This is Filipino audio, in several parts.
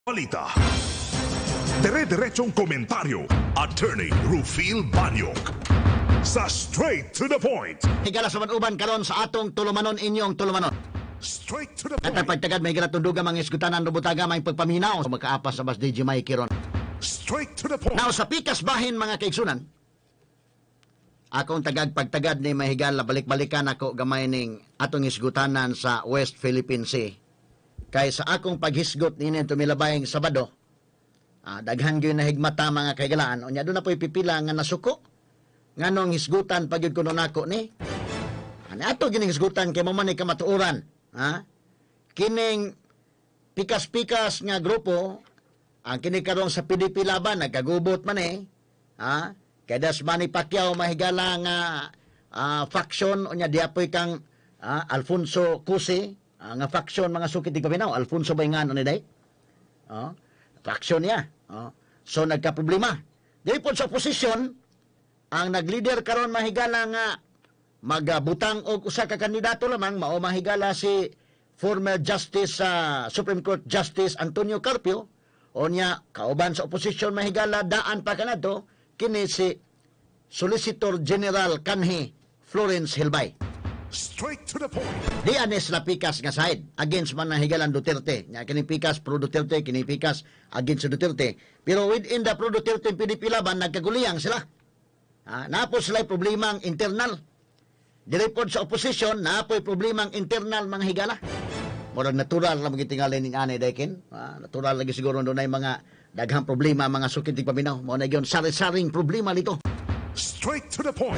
Balita. Dire-diretsong komentaryo, Attorney Rufil Banyok. Sa Straight to the Point. Higala sa manuban karon sa atong tulumanon inyong tulumanon. Straight to the At point. pagtagad may ginatunduga mga isgutanan rubutaga may pagpaminaw sa makaapas sa bas DJ Mike ron. Straight to the point. Now sa pikas bahin mga kaigsunan. Akong pagtagad ni mahigala balik-balikan ako gamay ning atong isgutanan sa West Philippine Sea. Kay sa akong paghisgot nini tumilabayng Sabado. Daghan gyud na higmata mga kaigalaan. Unya do na po'y pipila nga nasuko. Nganong hisgutan pagyud kuno nako ni. Ani ato gining hisgutan kay mo man ni kamatuoran. Ha? Kining pikas-pikas nga grupo ang kini karon sa PDP laban nagkagubot man eh. Ha? Kada sa Manny Pacquiao mahigala nga faction unya diapoy kang Alfonso Cusi nga faction mga sukit di paminaw Alfonso Bayngan ni day. Faction niya. So nagka-problema. Dili po sa opposition ang nag-leader karon mahigala nga magabutang og usa ka kandidato lamang mao mahigala si former Justice Supreme Court Justice Antonio Carpio onya kauban sa opposition mahigala daan pa kanadto kini si Solicitor General Kanhi Florence Hilbay. Straight to the point. Di anes la pikas nga side against man higalan Duterte. Nya kini pikas pro Duterte, kini pikas against Duterte. Pero within the pro Duterte PDP laban nagkaguliyang sila. Napos sila problema ang internal. Direpod sa opposition, napoy problema ang internal mga higala. Murag natural lang magitingali ning anay daykin. Natural lagi siguro doon ay mga daghang problema mga sukit tig paminaw. Mo na gyud sari-saring problema dito. Straight to the point.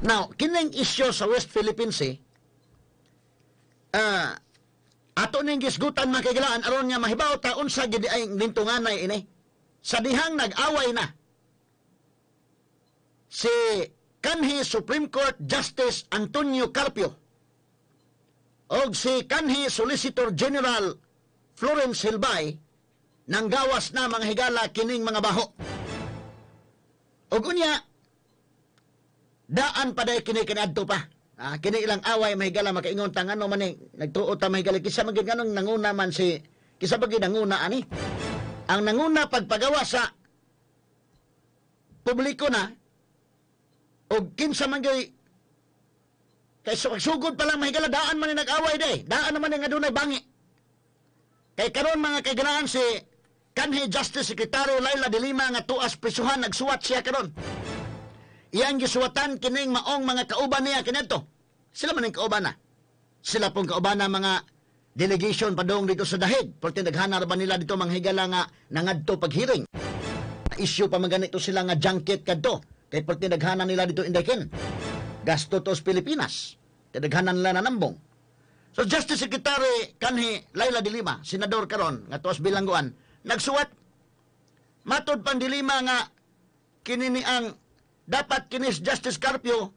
Now, kining issue sa West Philippine Sea, ato ning gisgutan mga kaigalaan aron nga mahibaw ta unsa gid ay nintunganay ini. Sa dihang nag-away na si kanhi Supreme Court Justice Antonio Carpio og si kanhi Solicitor General Florence Hilbay nang gawas na mga higala kining mga baho. Og unya daan pa day kini kanadto pa. Kini ilang away mahigala makaingon ta ngano man nagtuo ta mahigala kisa magid nganong nanguna man si kisa bagid nanguna ani. Ang nanguna pagpagawa sa publiko na o kinsa man gay kay sugod pa lang mahigala daan man ni nag-away day. Daan naman nga dunay bangi. Kay karon mga kaiganaan si kanhi Justice Secretary Laila de Lima nga tuas prisuhan nagsuwat siya karon. Iyang gisuwatan kining maong mga kauban niya kinadto. Sila man ang kauban na. Sila pong kauban na mga delegation padong dito sa dahig. Porque naghanar ba nila dito mga higala nga nangadto paghiring. Issue pa maganito sila nga junket kadto. Kay porque naghanan nila dito indakin. Gasto tos Pilipinas. Kay naghanan nila nanambong. So Justice Secretary kanhi Laila de Lima, senador karon nga tuas bilangguan, nagsuwat matod pang de Lima nga kinini ang dapat kinis Justice Carpio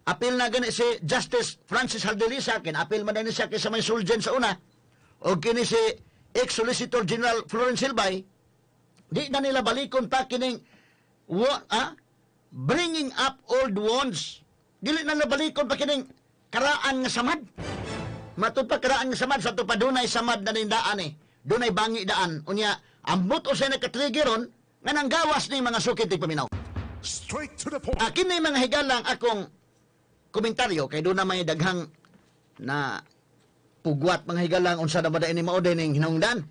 apil na gani si Justice Francis Haldeliza apil man na siya kaysa may sulgen sa una o kini si ex-Solicitor General Florence Hilbay di na nila balikon pa kining bringing up old wounds. Dili na nila balikon pa kining karaan nga samad. Matod pa karaan nga samad sa to pa dunay samad na nindaan dunay bangi daan unya ambot o siya nakatriggeron nga nang gawas ni mga sukit paminaw. Straight to the point. Kini mga higalang akong komentaryo kay doon na may daghang na pugwat mga higalang unsa na madain ni maoday ning hinungdan.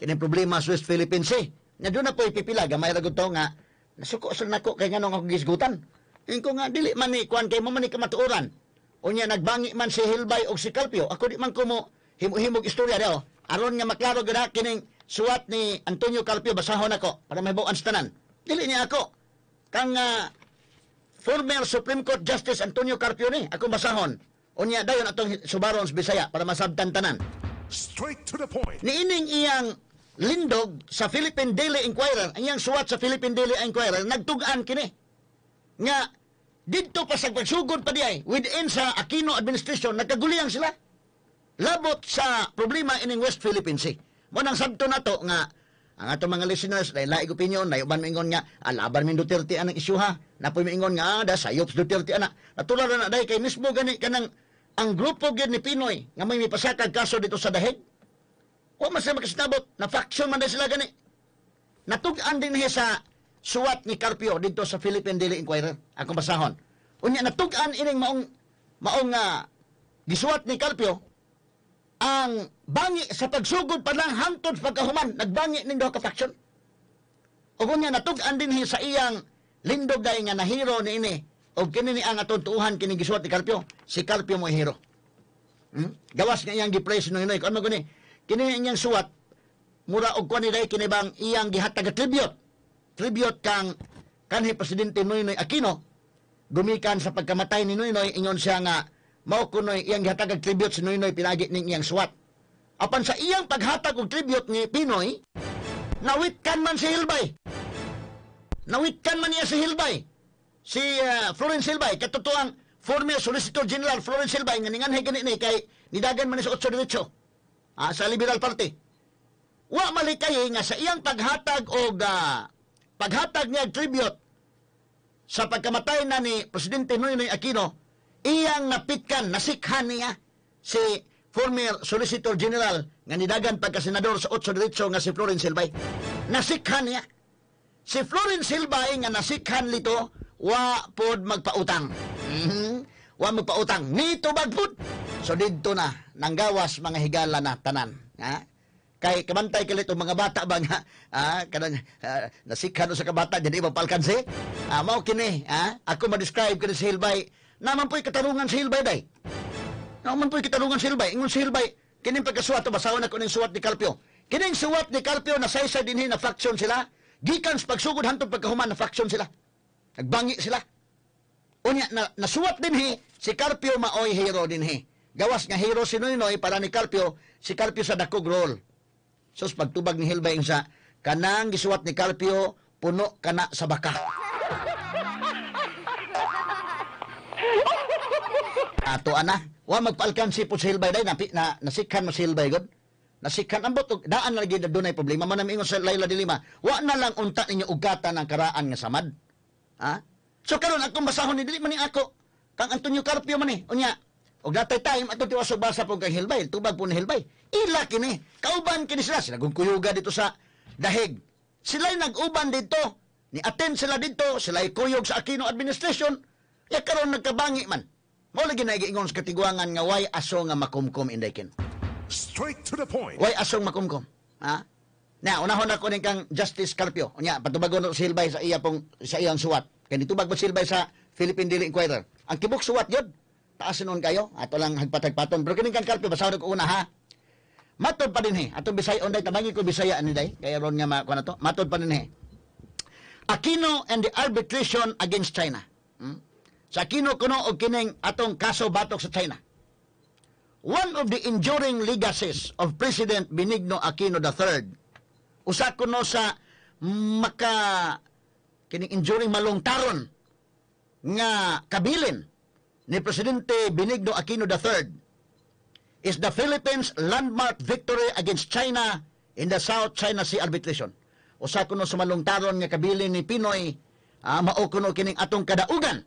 Kini problema sa West Philippine Sea. Nga doon na po ipipila gamay ra gud to nga nasuko sa nako kay nganong ako gisgutan. Ingko nga dili man ni kuan kay mo man ni kamatuoran. Unya nagbangi man si Hilbay og si Carpio. Ako di man ko mo himog istorya daw. Aron nga maklaro gid kining suwat ni Antonio Carpio basahon ako para mahibaw-an sa tanan. Dili niya ako kang former Supreme Court Justice Antonio Carpio ni ako basahon unya dayon atong subaron sa Bisaya para masabtan tanan. Straight to the point. Niining iyang lindog sa Philippine Daily Inquirer, iyang suwat sa Philippine Daily Inquirer nagtug-an kini nga didto pa sa pagsugod pa diay within sa Aquino administration nagkaguliyang sila labot sa problema ining West Philippine Sea. Mo nang sabto nato nga ang ato mga listeners, laig opinion, layuban mingon nga, alaban min Duterte anang isyuha. Napoy mingon nga, sayop Duterte anak. Natural na dahi kay mismo gani kanang ang grupo gid ni Pinoy nga may pasakag kaso dito sa dahig. Wa man sila makasinabot na faction man dahil sila gani. Natug-an din sa suwat ni Carpio dito sa Philippine Daily Inquirer. Akong basahon. Unya natug-an ining maong gisuwat ni Carpio ang bangi sa pagsugod pa lang hangtod pagkahuman nagbangi ning duha ka faction. O kunya natug-an din sa iyang lindog dahil nga nahiro ni ini o kini ni ang atong tuuhan kini gisuwat ni Carpio. Si Carpio mo hero. Gawas nga iyang gi-praise no inoy. Ano gani? Kini iyang suwat mura og kuan ni dai kini bang iyang gihatag tribute. Tribute kang kanhi presidente Noynoy Aquino gumikan sa pagkamatay ni Noynoy ingon siya nga mao kunoy iyang gihatag og tribute si Noynoy pinagi ning iyang suwat. Apan sa iyang paghatag og tribute ni Pinoy nawitkan man si Hilbay. Nawitkan man niya si Hilbay. Si Florence Hilbay katutuang former Solicitor General Florence Hilbay nga ninganhay gani ni kay nidagan man ni sa 8 diretso sa Liberal Party. Wa malikay nga sa iyang paghatag og paghatag niya tribute sa pagkamatay na ni Presidente Noynoy Aquino, iyang napitkan, nasikhan niya si former Solicitor General nga nidagan pagka-senador sa 8 diretso nga si Florence Hilbay. Nasikhan niya. Si Florence Hilbay nga nasikhan lito, wa pod magpautang. Wa magpautang. Nito bagpud. So dito na, nanggawas mga higala na tanan. Ha? Kay kamantay kalit o mga bata ba nga kanang nasikhan sa kabata jadi mapalkansi mao kini ako ma-describe kini si Hilbay naman po'y katarungan si Hilbay day naman po'y katarungan si Hilbay ingon si Hilbay kining pagkasuwat basawan ako ning suwat ni Carpio kining suwat ni Carpio na saysay dinhi na faction sila gikan sa pagsugod hantod pagkahuman na faction sila nagbangi sila unya nasuwat dinhi si Carpio maoy hero dinhi gawas nga hero si Noynoy para ni Carpio si Carpio sa dakog role. Sus pagtubag ni Hilbay sa kanang gisuwat ni Carpio puno kana sa baka. Ato ana, wa magpaalkan si Hilbay day na nasikhan mo si Hilbay god. Nasikhan ambot daan na lagi dunay problema man ingon sa Laila de Lima. Wa na lang unta ninyo ugatan ng karaan nga samad. Ha? So karon akong basahon ni dili man ni ako kang Antonio Carpio man ni. Unya og datay time ato tiwas basa po kay Hilbay, tubag po ni Hilbay. Ila kini, kauban kini sila gungkuyuga dito sa dahig. Sila'y nag-uban dito, ni-attend sila dito, sila'y kuyog sa Aquino administration, ya karon nagkabangi man. Mao lagi na giingon sa katiguangan nga way aso nga makumkum indaykin. Straight to the point. Way asong makumkum. Ha? Na unahon ako ning kang Justice Carpio. Unya patubagon si Hilbay sa iyang suwat. Kay nitubag ba si Hilbay sa Philippine Daily Inquirer. Ang kibuk suwat yun. Taas nun kayo. Ato lang hagpatag-paton. Pero kining kang Carpio basaw ko una ha. Matod pa din atong Bisaya onday tabangi ko Bisaya ani day. Kaya ron nga makuha na to. Matod pa din Aquino and the arbitration against China. Sa Aquino kuno og kining atong kaso batok sa China. One of the enduring legacies of President Benigno Aquino III, usa kuno sa kining enduring malungtaron nga kabilin ni Presidente Benigno Aquino III is the Philippines' landmark victory against China in the South China Sea arbitration. Usa kuno sa malungtaron nga kabilin ni Pinoy, mao kuno kining atong kadaugan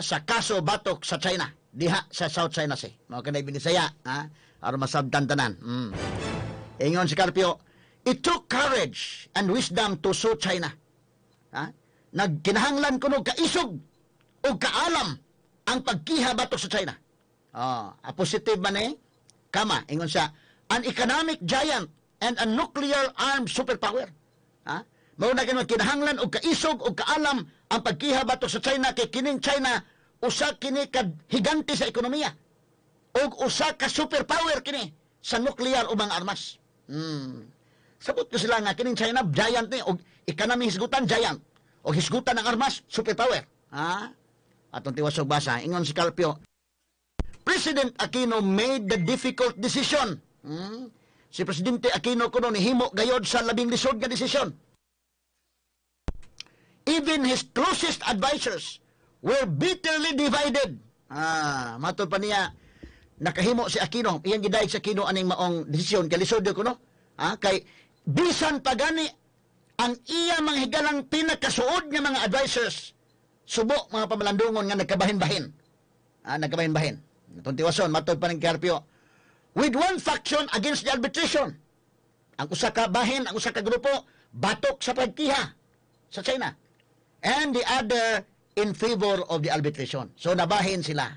sa kaso batok sa China diha sa South China Sea. Mao kanay binisaya aron masabtan tanan. Ingon si Carpio, it took courage and wisdom to sue China. Nagkinahanglan kuno kaisog o kaalam ang pagkiha batok sa China. A positive man kama, ingon siya, an economic giant and a nuclear armed superpower. Mao na kinahanglan og kaisog og kaalam ang pagkiha batok sa China kay kining China usa kini ka higante sa ekonomiya og usa ka superpower kini sa nuclear o mga armas. Sabot ko sila nga kining China giant ni og economy hisgutan giant og hisgutan ng armas superpower. Atong tiwas og basa ingon si Carpio, President Aquino made the difficult decision. Si Presidente Aquino kuno nihimo gayod sa labing lisod nga desisyon. Even his closest advisors were bitterly divided. Matod pa niya, nakahimo si Aquino, iyang gidayeg si Aquino aning maong desisyon, kay lisod kuno. Kay bisan pagani ang iya mga higalang pinakasuod nga mga advisors, subo mga pamalandungon nga nagkabahin-bahin. Nagkabahin-bahin. Itong tiwason, matod pa ng Carpio, with one faction against the arbitration. Ang usa ka bahin, ang usa ka grupo, batok sa pagkiha sa China. And the other in favor of the arbitration. So, nabahin sila.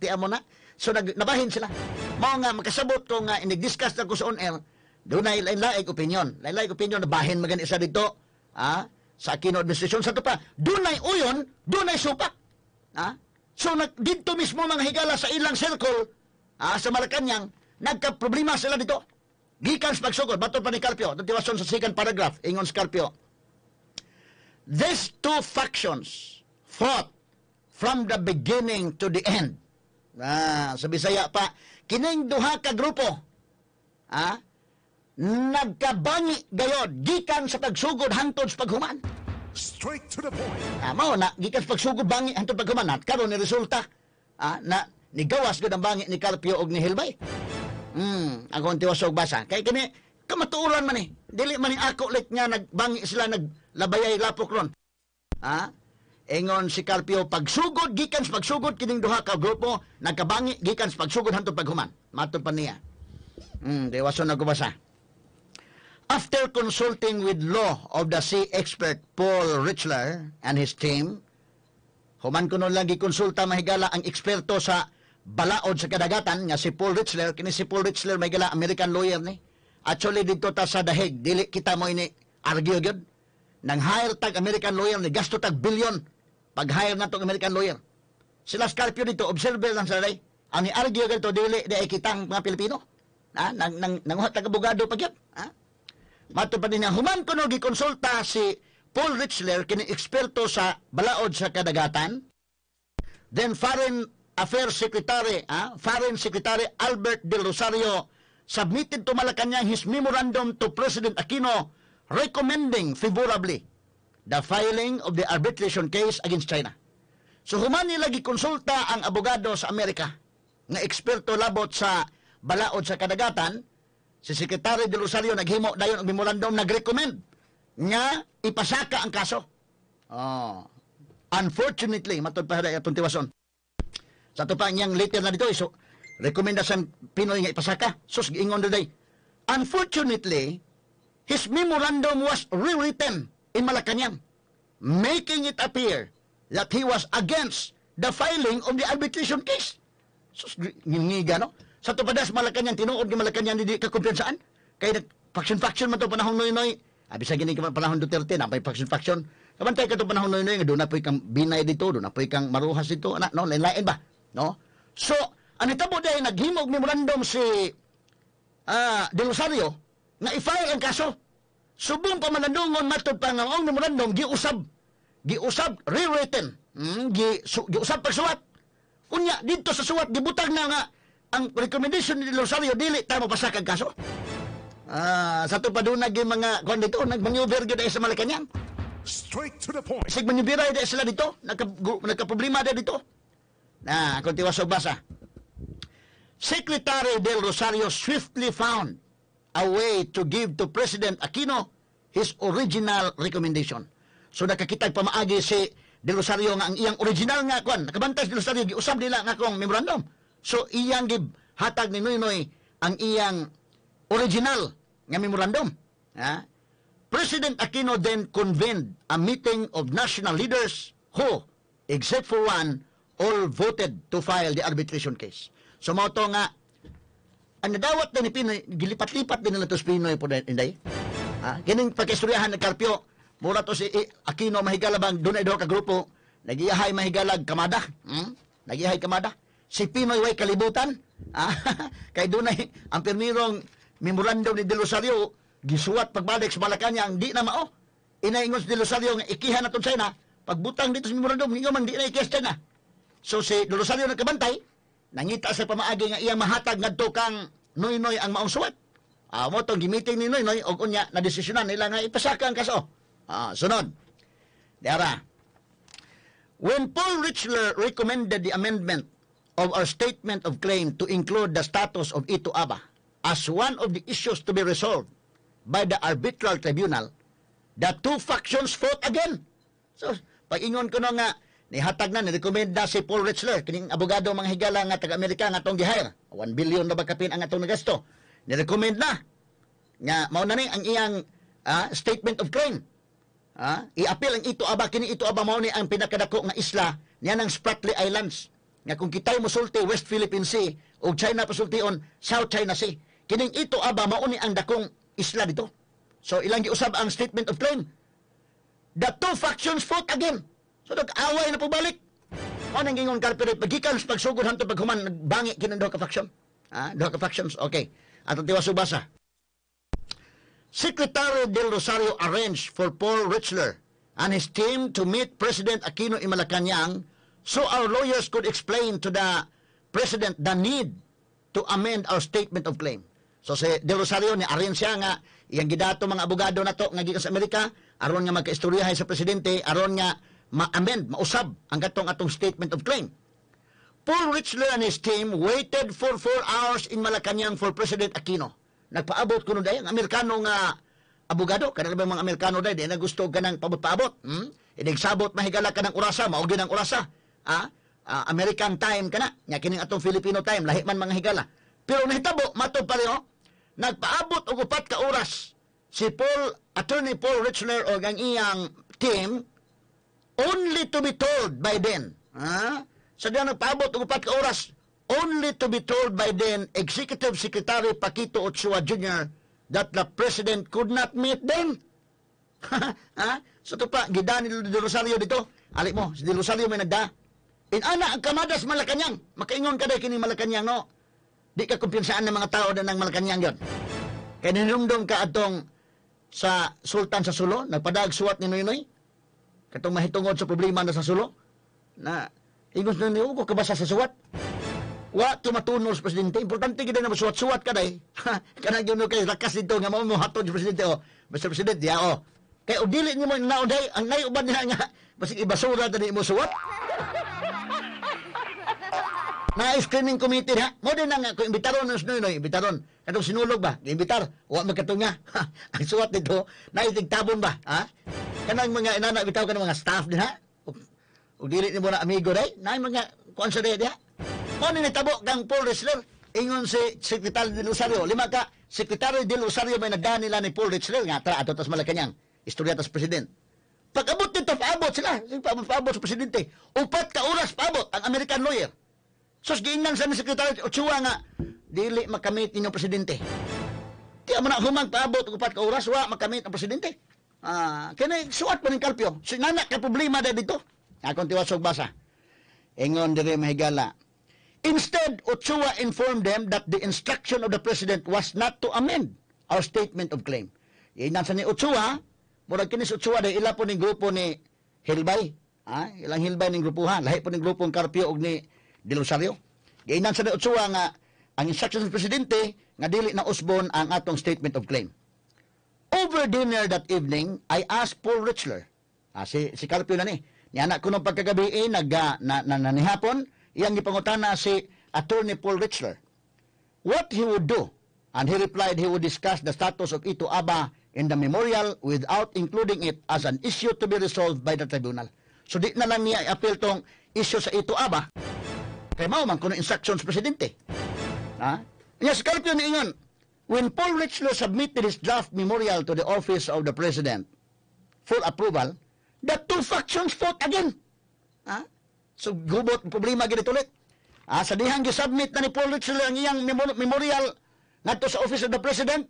Tiyan mo na? So, nabahin sila. Mao nga, makasabot ko nga, inag-discuss na ko sa on-air, doon na lain-laing opinion. Lain-laing opinion, nabahin magani isa dito, sa Aquino administration. Sa ito pa, doon na uyon, doon na supak. So, dito mismo mga higala sa ilang circle, sa Malacanang, nagka-problema sila dito. Gikan sa pagsugod, bato pa ni Carpio, tatiwason sa second paragraph, ingon sa Carpio. These two factions fought from the beginning to the end. Sa Bisaya pa, kining duha ka grupo, nagkabangi gayod, gikan sa pagsugod hangtod sa paghuman. Straight to the point. Mao na, gikan sa pagsugod bangi hangtod paghuman, karon ni resulta, na nigawas gud ang bangi ni Carpio og ni Hilbay. Akong tiwasog basa. Kay kini, kamatuuran man eh. Dili man ako like nga nagbangi sila, naglabayay lapok ron. Ingon si Carpio, pagsugod, gikan sa pagsugod, kining duha ka grupo, nagkabangi, gikan sa pagsugod, hantod paghuman. Matod pa niya. Tiwason ako basa. After consulting with law of the sea expert Paul Richler and his team, human ko nun lang gikonsulta mahigala ang eksperto sa balaod sa kadagatan nga si Paul Richler. Kini si Paul Richler may gala American lawyer ni. Actually dito ta sa dahig dili kita mo ini argue gyud. Nang hire tag American lawyer ni gasto tag bilyon pag hire natong American lawyer. Sila Scarpio dito observer lang sa day. Ang i-argue gyud to dili di ay kitang mga Pilipino. Nang tag abogado pa gyud. Mato pa din nga human kuno gikonsulta si Paul Richler kini eksperto sa balaod sa kadagatan. Then Foreign Secretary Albert Del Rosario submitted to Malacanang his memorandum to President Aquino recommending favorably the filing of the arbitration case against China. So human nila gikonsulta ang abogado sa Amerika nga eksperto labot sa balaod sa kadagatan, si Secretary Del Rosario naghimo dayon og memorandum nagrecommend nga ipasaka ang kaso. Unfortunately, matod pa dayon atong tiwason. Sa ito pa niyang letter na dito, so, rekomendasyon Pinoy nga ipasaka. Sus, giingon today. Unfortunately, his memorandum was rewritten in Malacanang, making it appear that he was against the filing of the arbitration case. Sus, ngingiga, no? Sa ito pa das Malacanang, tinuod ni Malacanang hindi kakumpiyansaan. Kaya faction-faction man ito panahon noy-noy. Bisa gini ka panahon Duterte, napay faction-faction. Kabantay ka ito panahon noy-noy, doon na po ikang binay dito, doon na po ikang maruhas dito, no? Lain-lain ba? No? So, ang itabo dahil naghimog memorandum si Del Rosario na i-file ang kaso. Subong pa manandungon matod pa nga ang memorandum giusab rewritten. Giusab pagsuwat. Unya dito sa suwat gibutang na nga ang recommendation ni Del Rosario dili ta mapasaka ang kaso. Sa to pa doon mga kon dito nagmaneuver gyud sa Malacanang. Straight to the point. Sig maneuver dahil sila dito, nagka-problema dito. Kung tiwasog basa. Secretary Del Rosario swiftly found a way to give to President Aquino his original recommendation. So nakakitag pamaagi si Del Rosario nga ang iyang original nga kwan. Nakabantay si Del Rosario, giusab nila nga akong memorandum. So iyang hatag ni Noynoy ang iyang original nga memorandum. President Aquino then convened a meeting of national leaders who, except for one, all voted to file the arbitration case. So mo to nga ang nadawat na ni Pinoy, gilipat-lipat din nila to sa Pinoy po inday. Kining pagkistoryahan ng Carpio, mura to si Aquino mahigalabang doon ay doon ka grupo, nagiyahay mahigalag kamada. Nagiyahay kamada. Si Pinoy way kalibutan. Kay doon ay ang pirmirong memorandum ni Del Rosario, gisuwat pagbalik sa Malacanang, di na mao. Inaingon si Del Rosario nga ikihan na itong China, pagbutang dito sa memorandum, hindi man di na ikihas China. So si Del Rosario nagkabantay, nangita sa pamaagi nga iyang mahatag ngadto kang Noynoy ang maong suwat. Mo tong gimiting ni Noynoy og unya na desisyonan nila nga ipasaka ang kaso. Sunod. Diara. When Paul Richler recommended the amendment of our statement of claim to include the status of Ito Aba as one of the issues to be resolved by the arbitral tribunal, the two factions fought again. So, pag-ingon ko nga nihatag na ni-recommenda si Paul Richler kining abogado mga higala nga taga-Amerika nga atong gi-hire. 1 billion na ba kapin ang atong nagasto. Ni-recommend na nga mao na ni ang iyang statement of claim. I-appeal ang Ito Aba, kini Ito Aba mao ni ang pinakadako nga isla niya ng Spratly Islands. Nga kung kitay mosulti West Philippine Sea o China pasultion South China Sea. Kining Ito Aba mao ni ang dakong isla dito. So ilang giusab ang statement of claim. The two factions fought again. So nag-away na po balik. Ano nang gingon Carpio pagkikan sa pagsugod hanto paghuman nagbangi kinang duha ka faction. Duha ka factions. Okay. Atong tiwas subasa. Secretary Del Rosario arranged for Paul Richler and his team to meet President Aquino in Malacanang so our lawyers could explain to the President the need to amend our statement of claim. So si Del Rosario ni arrange siya nga iyang gidato mga abogado na to nga gikan sa Amerika aron nga magkaistoryahay sa presidente aron nga ma-amend, mausab ang atong statement of claim. Paul Richler and his team waited for 4 hours in Malacanang for President Aquino. Nagpaabot kuno day ang Amerikano nga abogado, kanang mga Amerikano day di na gusto ganang paabot-paabot. Idigsabot mahigala ka ng orasa, mao gyud ang orasa. American time kana, nya kining atong Filipino time, lahi man mga higala. Pero nahitabo matud pareho, nagpaabot og 4 ka oras si Attorney Paul Richler o ang iyang team only to be told by then. Sa diyan nagpaabot og 4 ka oras only to be told by then Executive Secretary Paquito Ochoa Jr. that the President could not meet them. So ito pa, gida ni De Rosario dito. Ali mo, si De Rosario may nagda. Inana ang kamadas Malacanang. Makaingon ka dahil kini Malacanang, no? Di ka kumpinsaan ng mga tao na ng Malacanang yon. Kaya ninumdum ka atong sa Sultan sa Sulo, nagpadag suwat ni Noynoy. Katong mahitungod sa problema na sa Sulo. Na, ingon na niyo ko kabasa sa suwat. Wa tumatunos presidente, importante gid na masuwat-suwat ka day. Kana gyud kay lakas dito nga mao mo hatod presidente Mr. President ya Kay og dili nimo naon day, ang nayuban niya nga basig ibasura tani mo suwat. Na screening committee ha. Mo din nga ko imbitaron nos noy, imbitaron. Kadto sinulog ba? Imbitar, wa magkatunga. Ang suwat dito, naitigtabon ba? Kanang mga inana bitaw kanang mga staff din ha. Og dili nimo na amigo day, nay mga kuan sa day ha. Ano nitabo kang Paul Richler? Ingon si Secretary Del Rosario. 5 ka, Secretary Del Rosario may nagdaan nila ni Paul Richler. Nga, tara, ato tas Malacanang. Istorya tas President. Pag-abot nito, paabot sila. Paabot sa Presidente. 4 ka oras paabot ang American lawyer. Sos, giingnan sa ni Secretary Ochoa nga, dili makamit ninyong Presidente. Di mo na humang paabot 4 ka oras, wa makamit ang Presidente. Kaya suat pa ng Carpio. Sinana ka problema na dito. Akong tiwasog basa. Ingon dire mahigala. Instead, Ochoa informed them that the instruction of the President was not to amend our statement of claim. Inansa ni Ochoa, murag kinis Ochoa dahil ila po ng grupo ni Hilbay. Ilang Hilbay ng grupuhan. Lahi po ng grupong Carpio o ni De Rosario. Inansa ni Ochoa nga ang instruction ng Presidente nga dili na usbon ang atong statement of claim. Over dinner that evening, I asked Paul Richler, si Carpio na ni, anak ko nung pagkagabi nanihapon, iyang ipangutana si Attorney Paul Richler what he would do, and he replied he would discuss the status of Ito Aba in the memorial without including it as an issue to be resolved by the tribunal. So di na lang niya i-appeal tong issue sa Ito Aba kay mao man kuno instructions presidente. Yes, Carpio niingon, when Paul Richler submitted his draft memorial to the office of the President for approval, the two factions fought again. So, gubot, problema ganito ulit. Sa dihang gisubmit na ni Paul Richler ang iyang memorial ngadto sa Office of the President,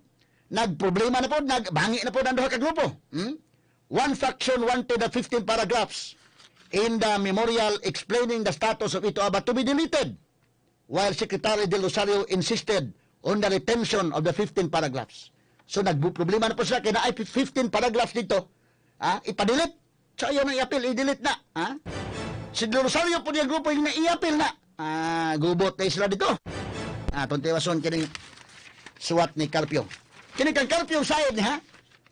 nagproblema na po, nagbangi na po ng duha ka grupo. One faction wanted the 15 paragraphs in the memorial explaining the status of Ito Aba to be deleted, while Secretary Del Rosario insisted on the retention of the 15 paragraphs. So, nagproblema na po sila, kaya na ay 15 paragraphs dito, ipadelete. So, ayaw na i-appeal, i-delete na. Si Del Rosario po niyang grupo yung nai-appeal na. Gubot na sila dito. Tuntiwason kining suwat ni Carpio. Kining kang Carpio sayad niya, ha?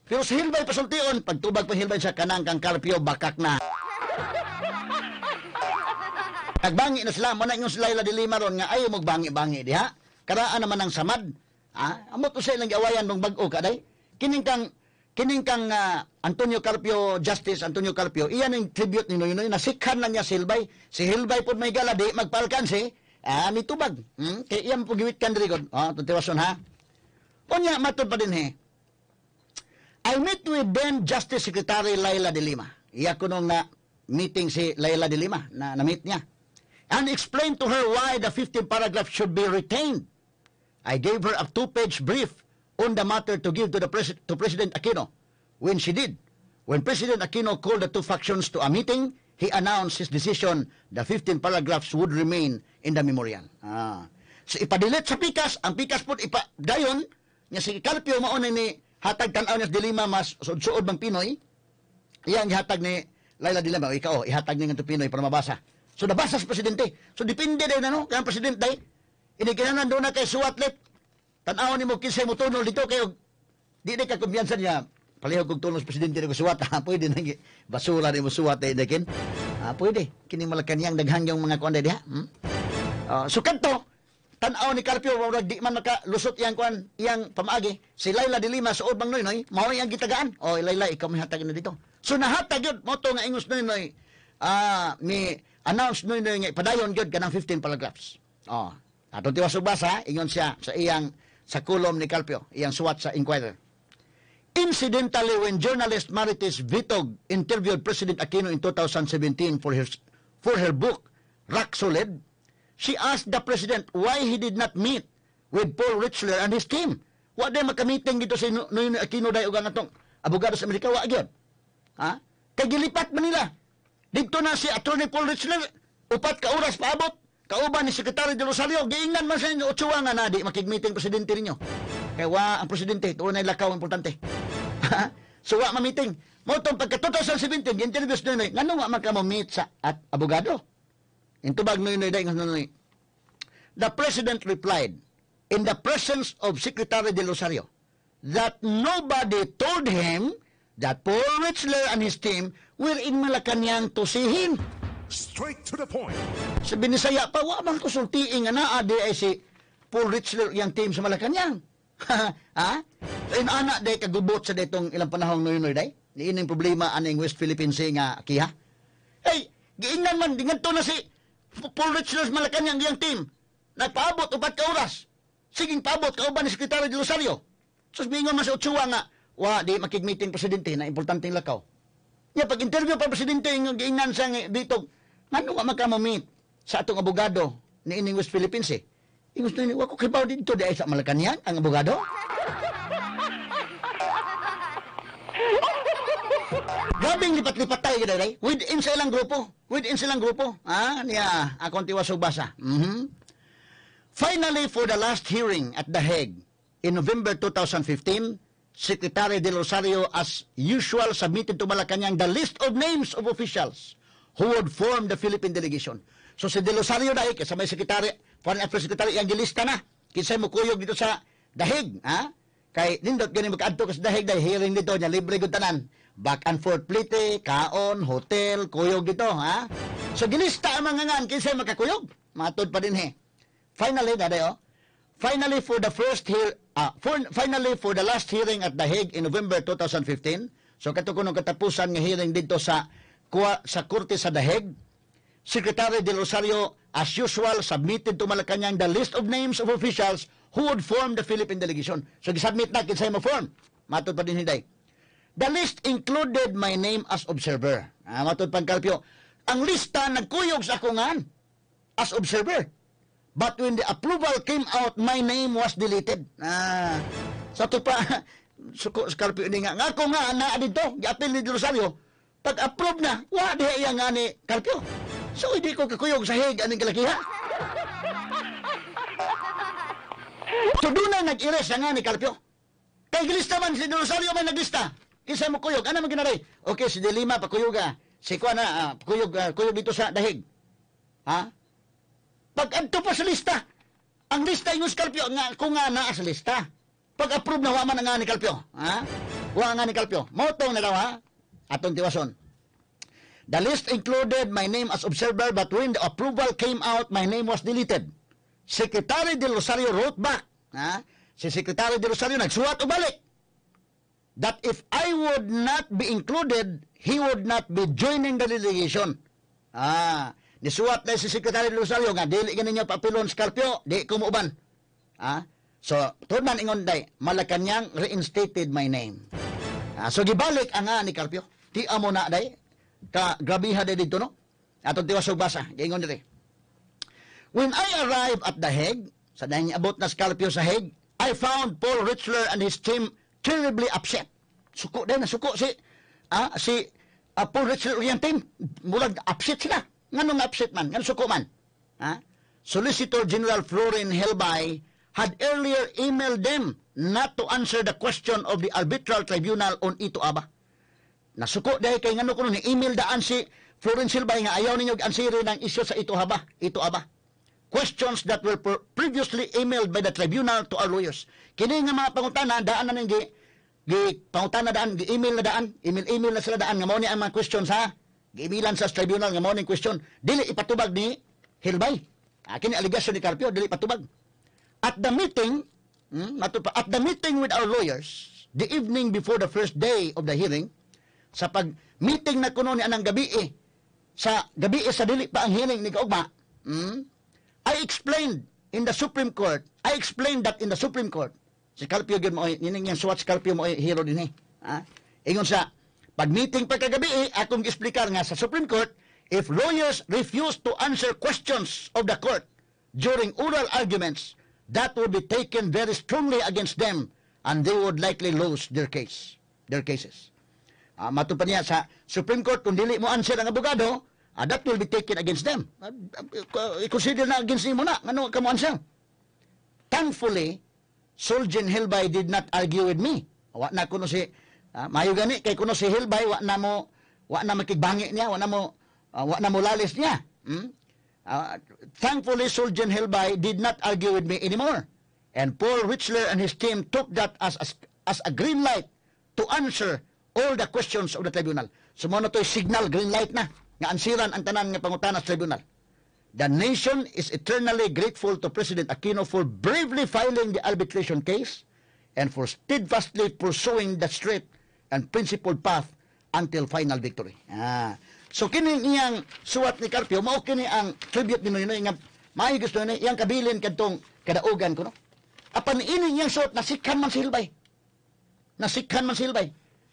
Pero si Hilbay pasultion, pagtubag pa Hilbay sa kanang kang Carpio, bakak na. Nagbangi na sila, muna yung sila ila dilima ron nga ayaw magbangi-bangi di ha. Karaan naman ang samad. Amot ko sa ilang gawayan ng bag-o kaday. Kining kang Antonio Carpio, Justice Antonio Carpio, iyan ang tribute ni Noynoy, nasikhan lang niya si Hilbay. Si Hilbay po may gala, di magpalkansi, mitubag. Kaya iyan po giwit kan dirigod. Tuntiwason ha. Unya, matod pa din he. I met with then Justice Secretary Laila de Lima. Iya ko nung na meeting si Laila de Lima, na-meet niya. And explained to her why the 15 paragraph should be retained. I gave her a 2-page brief on the matter to give to President Aquino. When she did, when President Aquino called the two factions to a meeting, he announced his decision the 15 paragraphs would remain in the memorial. So ipadilit sa pikas, ang pikas po ipadayon, niya si Carpio mauna ni hatag tanaw niya sa dilima mas suod bang Pinoy, iyang ihatag ni Laila Dilema, ikaw, ihatag niya ng Pinoy para mabasa. So nabasa sa presidente. So depende din ano, kaya ang presidente day, iniginanan doon na kay suwatlet, tanaw ni mo kinsay mo tunol dito, kayo, di ka kumpiyansa niya, palihog kong tunol sa presidente na suwat, pwede na basura ni mo suwat na kin. Pwede, kini malakan niyang daghang yung mga kuan diha. So kanto, tanaw ni Carpio, di man makalusot iyang kuan, iyang pamaagi, si Laila de Lima sa Ubang Noynoy, mao iyang gitagaan. O Laila, ikaw may hatag na dito. So nahatag yun, mo to nga ingos Noynoy, ni announce Noynoy nga padayon gyud kanang 15 paragraphs. Atong tiwas basa, ingon siya sa iyang sa kolom ni Carpio, iyang suwat sa Inquirer. Incidentally, when journalist Marites Vitog interviewed President Aquino in 2017 for her book, Rock Solid, she asked the President why he did not meet with Paul Richler and his team. Wa day makamiting dito sa Noynoy Aquino day ugang atong abogado sa Amerika, wa gyud. Kay gilipat man nila. Dito na si Attorney Paul Richler, upat ka oras paabot, kauban ni Secretary de Rosario, giingnan man sa inyo, Ochoa nga na, di makigmeeting presidente ninyo. Kaya wa ang presidente, tuon na lakaw importante. So wa ma-meeting. Mo itong pagka 2017, interviews Noynoy, ngano wa man ka mo-meet sa at abogado? Intubag Noynoy day, Noynoy. The President replied, in the presence of Secretary de Rosario, that nobody told him that Paul Richler and his team were in Malacanang to see him. Straight to the point. Sa Binisaya pa, wa bang kusultiin nga na adi ay si Paul Richler yung team sa Malacanang. So inana day kagubot sa detong ilang panahong Noynoy day. Niining problema aning West Philippine Sea nga kiha. Hey, giingnan man dingan to na si Paul Richler sa Malacanang yung team. Nagpaabot upat ka oras. Siging paabot kauban ni Secretary de Rosario. So bingon man sa Ochoa nga, wa di makigmeeting presidente na importanteng lakaw. Nya pag interview pa presidente ng giingnan sa dito, ngano nga magka-meet sa atong abogado ni ining West Philippines eh. Ingos na ni wa ko kibaw dito di ay sa Malacanang ang abogado. Grabing lipat-lipatay gid day. Within sa ilang grupo. Niya akong tiwas og basa. Finally, for the last hearing at The Hague in November 2015, Secretary de Rosario, as usual, submitted to Malacanang the list of names of officials who would form the Philippine delegation. So si de Rosario dahil, kasama yung Secretary, Foreign Affairs Secretary, yung gilista na. Kinsay mo kuyog dito sa The Hague, Kay nindot gani magkaadto ka sa The Hague, dahil hearing dito, niya libre kong tanan. Back and forth plite, kaon, hotel, kuyog dito, So gilista ang mga ngan, kinsay makakuyog. Matod pa din Finally, finally for the last hearing at The Hague in November 2015, so katukunong katapusan nga hearing dito sa Korte sa The Hague, Secretary de Rosario, as usual, submitted to Malacanang the list of names of officials who would form the Philippine delegation. So gisubmit na kinsay mo form. Matod pa din hiday. The list included my name as observer. Matod pang Carpio. Ang lista nagkuyog sa akungan as observer. But when the approval came out, my name was deleted. Sa ito pa, Scarpio ni nga ako nga, dito, i-appeal ni Rosario, pag-approve na, di iya nga ni Carpio. So, hindi ko kakuyog sa Hague, aning kalakiha. So, doon na nag-erase nga ni Carpio. Kay gilista man, si Rosario may naglista. Kisa mo kuyog, ano maginaray? Okay, si De Lima, pakuyog si Kuan na, kuyog dito sa The Hague. Pag-adto pa sa lista, ang lista yung Scarpio, kung nga naa sa lista. Pag-approve na, waman nga ni Carpio. Wa nga ni Carpio. Motong na daw, atong tiwason. The list included my name as observer, but when the approval came out, my name was deleted. Secretary de Rosario wrote back. Si Secretary de Rosario nagsuwat o balik. that if I would not be included, he would not be joining the delegation. Nisuwat na si Secretary de Rosario nga, dili ganin niya papilon Scarpio, di kumuban. So, turman ingon day, Malacanang reinstated my name. So, gibalik ang ni Carpio. Ti amo na day, grabiha day dito, no? Atong tiwasog basa, ingon day. When I arrived at The Hague, sa dahil abot na Scarpio sa Hague, I found Paul Richler and his team terribly upset. Suko din, suko si Paul Richler yung team. Mulag upset sila. Nganong upset man? Nganong suko man? Solicitor General Florin Helbay had earlier emailed them not to answer the question of the arbitral tribunal on Ito Aba. Nasuko dahil kay ngano kuno ni email daan si Florin Helbay nga ayaw ninyo ansiri ng isyu sa Ito Aba. Questions that were previously emailed by the tribunal to our lawyers. Kini nga mga pangutana daan na ning pangutana daan, email na daan, email na sila daan nga mao ni ang mga questions ha. Gi-emailan sa tribunal nga mao ning question. Dili ipatubag ni Helbay. Kini allegation ni Carpio dili patubag. At the meeting with our lawyers, the evening before the first day of the hearing, sa pag-meeting na kuno ni anang gabi sa dili pa ang hearing ni kaugma, I explained that in the Supreme Court, si Carpio gyud mo nining yang suwat si Carpio mo hero din ingon sa pag-meeting pa kagabi akong gi-explicar nga sa Supreme Court, if lawyers refuse to answer questions of the court during oral arguments, that would be taken very strongly against them and they would likely lose their cases. Matupad niya sa Supreme Court, kung dili mo answer ang abogado, that will be taken against them. I-consider na against mo na. Ano ka mo answer? Thankfully, Soljen Helbay did not argue with me. Wa na kuno si mayo gani kay kuno si Helbay wa na makigbangi niya, wa na mo lalis niya. Thankfully, Soljen Helbay did not argue with me anymore. And Paul Richler and his team took that as a green light to answer all the questions of the tribunal. So mo na to'y signal, green light na, nga ansiran ang tanan nga pangutana sa tribunal. The nation is eternally grateful to President Aquino for bravely filing the arbitration case and for steadfastly pursuing the straight and principled path until final victory. So kini iyang suwat ni Carpio, mao kini ang tribute ni Noynoy nga may gusto ni iyang kabilin kadtong kadaugan ko no. Apan ini iyang suwat nasikhan man si Helbay.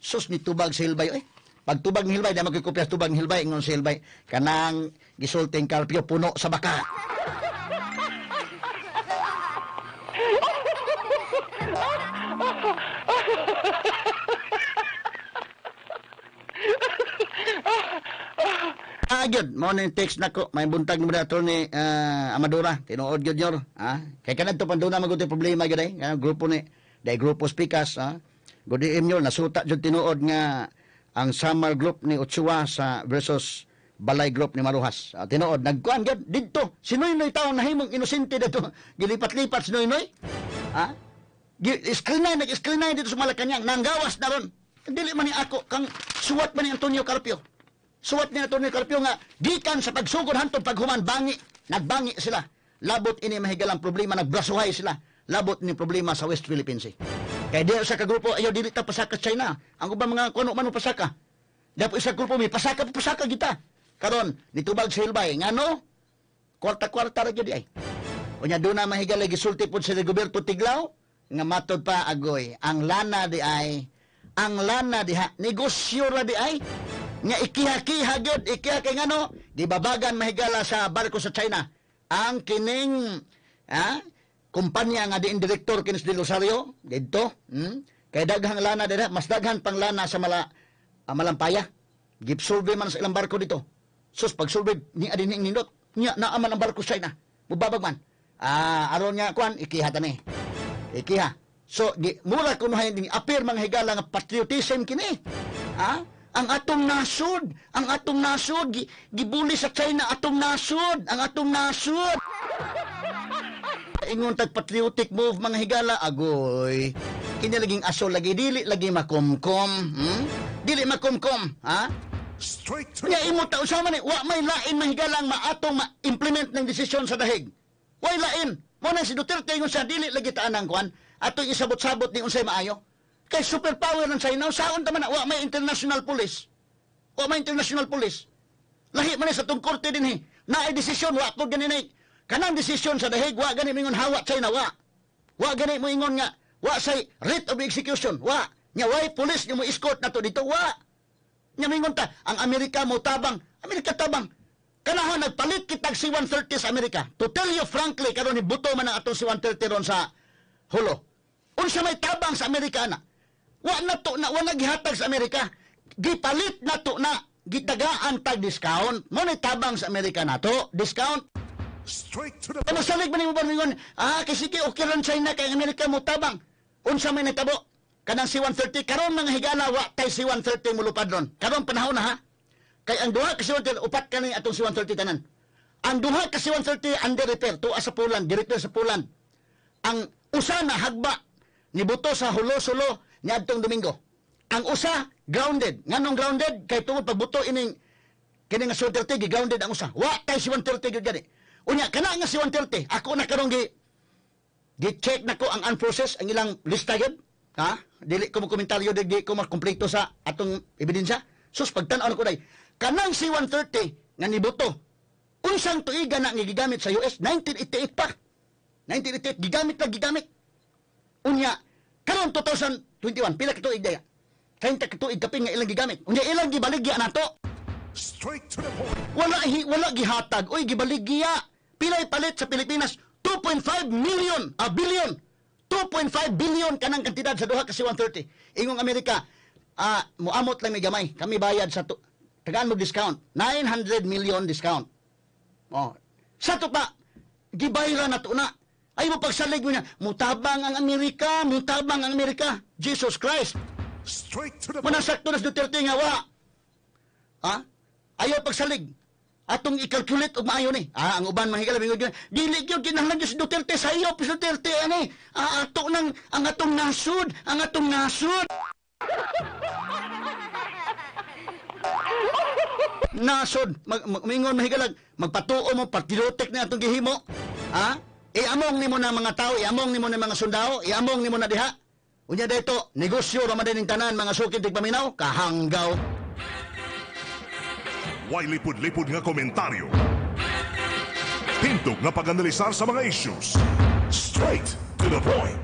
Sus ni tubag si Helbay Pagtubag ni Helbay, di magkikopya tubag ni Helbay, ingon si Helbay, kanang gisulting Carpio puno sa baka. Gyud, mo ni text nako, may buntag ni moderator ni Amadora, tinuod gyud yor, Kay kanadto panduna maguti problema gyud ay, grupo ni, dai grupo speakers, Gudi imyo nasuta jud tinuod nga ang Samar Group ni Ochoa sa versus Balay Group ni Maruhas. Tinuod nagkuan gyud didto. Si Noynoy taon nahimong inosente dito. Gilipat-lipat si Noynoy. Nag-screen dito sa Malacanang, nanggawas na ron. Dili man ni ako kang suwat man ni Antonio Carpio. Suwat ni Antonio Carpio nga gikan sa pagsugod hantod paghuman nagbangi sila. Labot ini mahigalang problema, nagbrasuhay sila. Labot ni problema sa West Philippine Sea. Kaya di sa kagrupo ayaw dili ta pasaka sa China. Ang ubang mga kuno man pasaka. Dapat isa grupo mi pasaka kita. Karon nitubag si Helbay ngano? Kwarta-kwarta ra gyud ay. Unya do na mahigal gisulti pud si Rigoberto Tiglao nga matod pa agoy. Ang lana diha negosyo ra di ay. Nga ikiha gyud, kay ngano? Gibabagan mahigala sa barko sa China. Ang kining kumpanya nga diin direktor kinis di Rosario didto kay daghang lana dira, mas daghan pang lana sa Malampaya. Gipsulbe man sa ilang barko dito. Sus pagsulbe ni adin ning nindot nya naaman ang barko sa China mubabag man aron nga kuan ikiha so mura kuno hay appear mga higala nga patriotism kini ang atong nasod gibuli sa China ang atong nasod ingon tag patriotic move mga higala agoy kini laging aso lagi dili lagi makomkom dili makomkom Straight to Nya imo ta usama ni wa may lain mahigalang maatong ma-implement ng desisyon sa dahig. Way lain. Mo na si Duterte ingon sa dili lagi taan ang kuan. Atong isabot-sabot ni unsay maayo. Kay superpower ng China, saon taman na, wa may international police. Wa may international police. Lahi man sa tong korte din na ay desisyon, wa po ganin ay, kanang desisyon sa dahig, wa ganin mo ingon hawa China, wa. Wa ganin mo ingon nga, wa say writ of execution, wa. Nya way police nga mo escort na to dito, wa. Nya mingon ta, ang Amerika mo tabang, Amerika tabang. Kanahon nagpalit kitag C-130 sa Amerika. To tell you frankly, karon ni buto man ang atong C-130 ron sa hulo. Unsa may tabang sa Amerika na? Wa na to na wala gihatag sa Amerika. Gipalit na to na gitagaan tag discount. Mo ni tabang sa Amerika na to, discount. Straight to the Ano salig man mo mingon? Kasi okay ron China kay Amerika mo tabang. Unsa may natabo? Kanang C-130 karon mga higala wa tay C-130 mo lupad ron. Karon panahon na ha. Kay ang duha ka C-130 upat kani atong C-130 tanan. Ang duha ka C-130 under repair tuwa sa Poland, direktor sa Poland. Ang usa na hagba ni buto sa hulo-sulo niadtong Domingo. Ang usa grounded. Nganong grounded kay tungod pagbuto ining kini nga C-130 grounded ang usa. Wa tay C-130 gyud gani. Unya kana nga C-130 ako na karon gi-check nako ang unprocessed ang ilang lista gyud. Ha? Dili ko mo komentaryo di ko makompleto sa atong ebidensya. Sus pagtan-aw ko day. Kanang C-130 nga nibuto. Unsang tuiga na nga gigamit sa US 1988 pa. 1988 gigamit. Unya karon 2021 pila ka tuig daya? 30 ka tuig kapin nga ilang gigamit. Unya ilang gibaligya nato? straight to the point. Wala gihatag. Oy gibaligya. Pilay palit sa Pilipinas 2.5 million, billion. 2.5 billion kanang kantidad sa duha ka C-130. Ingong Amerika, muamot lang may gamay. Kami bayad sa tagaan mo discount. 900 million discount. Oh. Sa to pa, gibayra na to na. Ay mo pagsalig mo niya, mutabang ang Amerika. Jesus Christ. Straight to the point. Manasakto na sa Duterte nga wa. Ha? Ayaw pagsalig. Atong i-calculate og maayo ni. Ang uban mahigala bingod gyud. Dili gyud kinahanglan gyud si Duterte sayo si Duterte ani. Ato nang ang atong nasud. Nasod, mingon mahigalag, magpatuo mo partidotek na atong gihimo. Ha? Iamong nimo na mga tao, iamong nimo na mga sundao, iamong nimo na diha. Unya dayto, negosyo ra man ning tanan mga sukid tig paminaw, kahanggaw. Way lipod-lipod nga komentaryo. Hintog nga pag-analisar sa mga issues. Straight to the point.